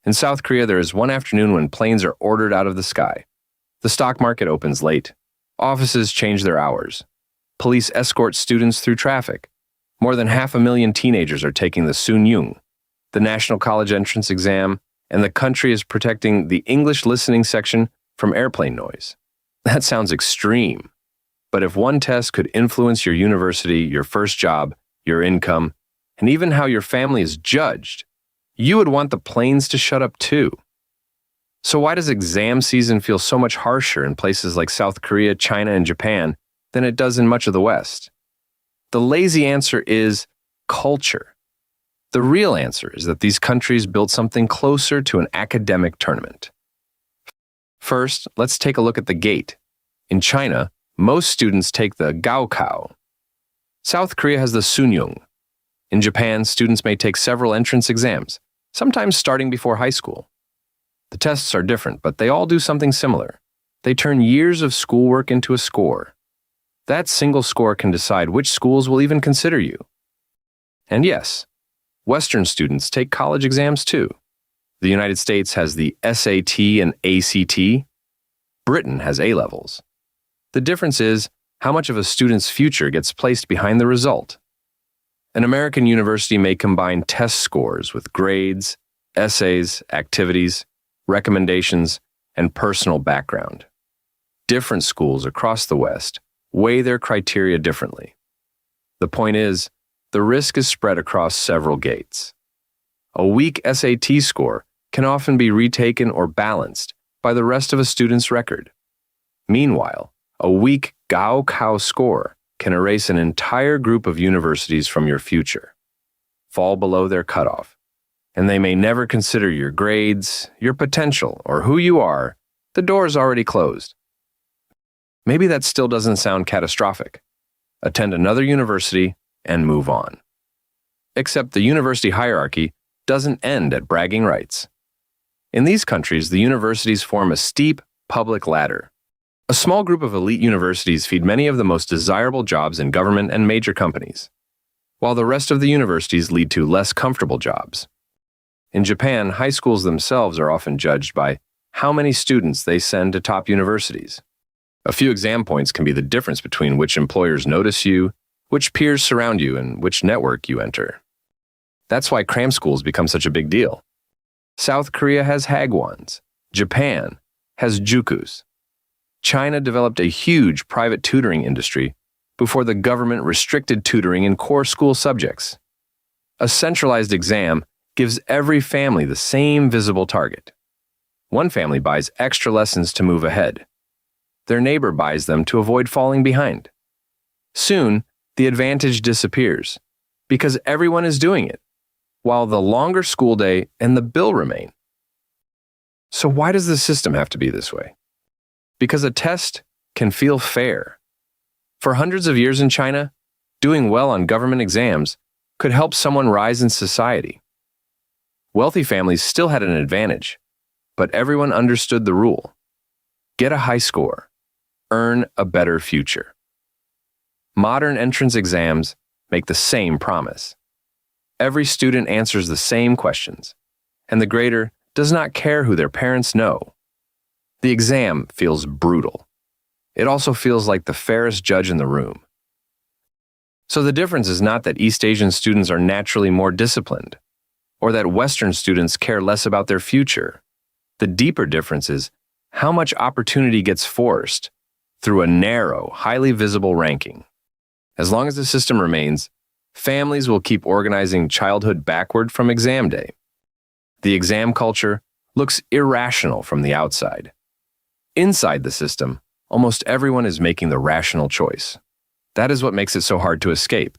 In South Korea, there is one afternoon when planes are ordered out of the sky. The stock market opens late. Offices change their hours. Police escort students through traffic. More than 500,000 teenagers are taking the Sunyung, the national college entrance exam, and the country is protecting the English listening section from airplane noise. That sounds extreme. But if one test could influence your university, your first job, your income, and even how your family is judged, you would want the planes to shut up too. So why does exam season feel so much harsher in places like South Korea, China, and Japan than it does in much of the West? The lazy answer is culture. The real answer is that these countries built something closer to an academic tournament. First, let's take a look at the gate. In China, most students take the gaokao. South Korea has the sunyung. In Japan, students may take several entrance exams, sometimes starting before high school. The tests are different, but they all do something similar. They turn years of schoolwork into a score. That single score can decide which schools will even consider you. And yes, Western students take college exams too. The United States has the SAT and ACT. Britain has A-levels. The difference is how much of a student's future gets placed behind the result. An American university may combine test scores with grades, essays, activities, recommendations, and personal background. Different schools across the West weigh their criteria differently. The point is, the risk is spread across several gates. A weak SAT score can often be retaken or balanced by the rest of a student's record. Meanwhile, a weak Gaokao score can erase an entire group of universities from your future, fall below their cutoff, and they may never consider your grades, your potential, or who you are. The door is already closed. Maybe that still doesn't sound catastrophic. Attend another university and move on. Except the university hierarchy doesn't end at bragging rights. In these countries, the universities form a steep public ladder. A small group of elite universities feed many of the most desirable jobs in government and major companies, while the rest of the universities lead to less comfortable jobs. In Japan, high schools themselves are often judged by how many students they send to top universities. A few exam points can be the difference between which employers notice you, which peers surround you, and which network you enter. That's why cram schools become such a big deal. South Korea has hagwons. Japan has jukus. China developed a huge private tutoring industry before the government restricted tutoring in core school subjects. A centralized exam gives every family the same visible target. One family buys extra lessons to move ahead. Their neighbor buys them to avoid falling behind. Soon, the advantage disappears because everyone is doing it, while the longer school day and the bill remain. So why does the system have to be this way? Because a test can feel fair. For hundreds of years in China, doing well on government exams could help someone rise in society. Wealthy families still had an advantage, but everyone understood the rule. Get a high score. Earn a better future. Modern entrance exams make the same promise. Every student answers the same questions, and the grader does not care who their parents know. The exam feels brutal. It also feels like the fairest judge in the room. So the difference is not that East Asian students are naturally more disciplined, or that Western students care less about their future. The deeper difference is how much opportunity gets forced through a narrow, highly visible ranking. As long as the system remains, families will keep organizing childhood backward from exam day. The exam culture looks irrational from the outside. Inside the system, almost everyone is making the rational choice. That is what makes it so hard to escape.